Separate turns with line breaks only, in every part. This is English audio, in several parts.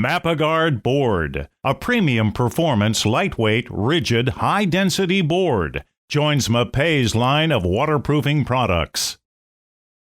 Mapeguard board, a premium performance, lightweight, rigid, high-density board, joins MAPEI's line of waterproofing products.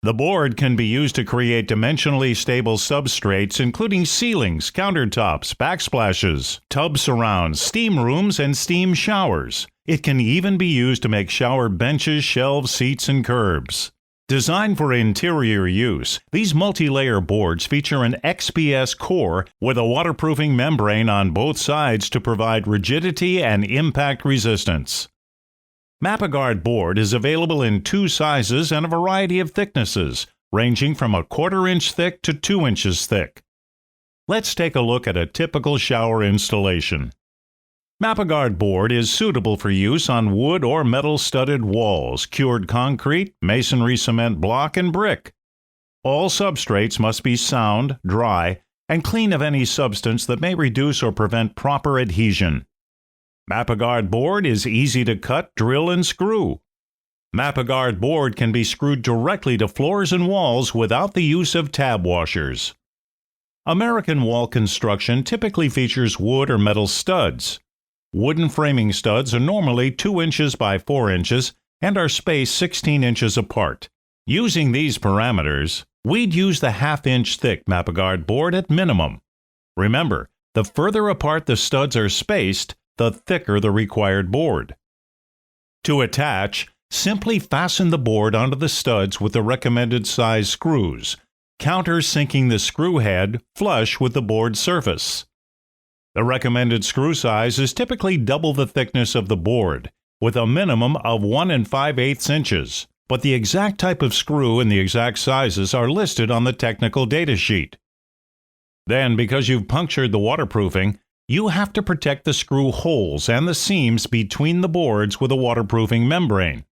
The board can be used to create dimensionally stable substrates including ceilings, countertops, backsplashes, tub surrounds, steam rooms, and steam showers. It can even be used to make shower benches, shelves, seats, and curbs. Designed for interior use, these multi-layer boards feature an XPS core with a waterproofing membrane on both sides to provide rigidity and impact resistance. Mapeguard board is available in 2 sizes and a variety of thicknesses, ranging from 1/4 inch thick to 2 inches thick. Let's take a look at a typical shower installation. Mapeguard board is suitable for use on wood or metal studded walls, cured concrete, masonry cement block, and brick. All substrates must be sound, dry, and clean of any substance that may reduce or prevent proper adhesion. Mapeguard board is easy to cut, drill, and screw. Mapeguard board can be screwed directly to floors and walls without the use of tab washers. American wall construction typically features wood or metal studs. Wooden framing studs are normally 2 inches by 4 inches and are spaced 16 inches apart. Using these parameters, we'd use the 1/2 inch thick Mapeguard board at minimum. Remember, the further apart the studs are spaced, the thicker the required board. To attach, simply fasten the board onto the studs with the recommended size screws, countersinking the screw head flush with the board surface. The recommended screw size is typically double the thickness of the board, with a minimum of 1 5/8 inches, but the exact type of screw and the exact sizes are listed on the technical data sheet. Then, because you've punctured the waterproofing, you have to protect the screw holes and the seams between the boards with a waterproofing membrane.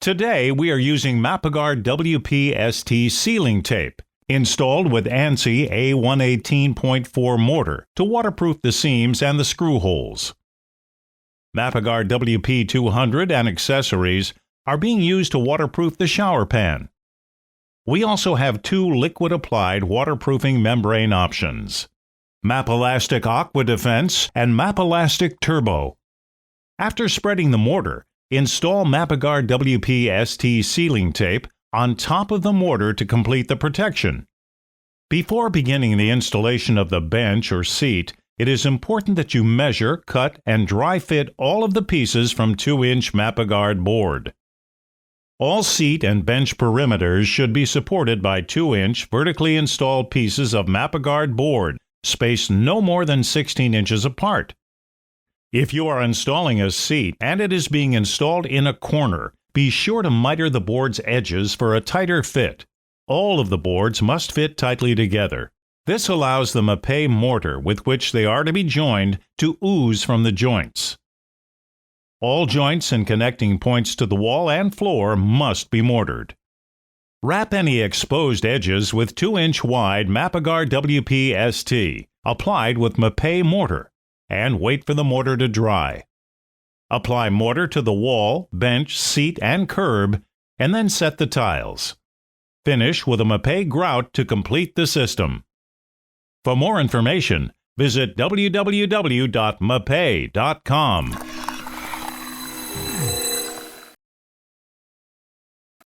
Today, we are using Mapeguard WPST sealing tape, installed with ANSI A118.4 mortar to waterproof the seams and the screw holes. Mapeguard WP200 and accessories are being used to waterproof the shower pan. We also have 2 liquid-applied waterproofing membrane options: Mapelastic Aqua Defense and Mapelastic Turbo. After spreading the mortar, install Mapeguard WPST sealing tape on top of the mortar to complete the protection. Before beginning the installation of the bench or seat, it is important that you measure, cut, and dry fit all of the pieces from 2-inch Mapeguard board. All seat and bench perimeters should be supported by 2-inch vertically installed pieces of Mapeguard board, spaced no more than 16 inches apart. If you are installing a seat and it is being installed in a corner, be sure to miter the board's edges for a tighter fit. All of the boards must fit tightly together. This allows the MAPEI mortar with which they are to be joined to ooze from the joints. All joints and connecting points to the wall and floor must be mortared. Wrap any exposed edges with 2-inch wide Mapeguard WPST, applied with MAPEI mortar, and wait for the mortar to dry. Apply mortar to the wall, bench, seat, and curb, and then set the tiles. Finish with a MAPEI grout to complete the system. For more information, visit www.mapei.com.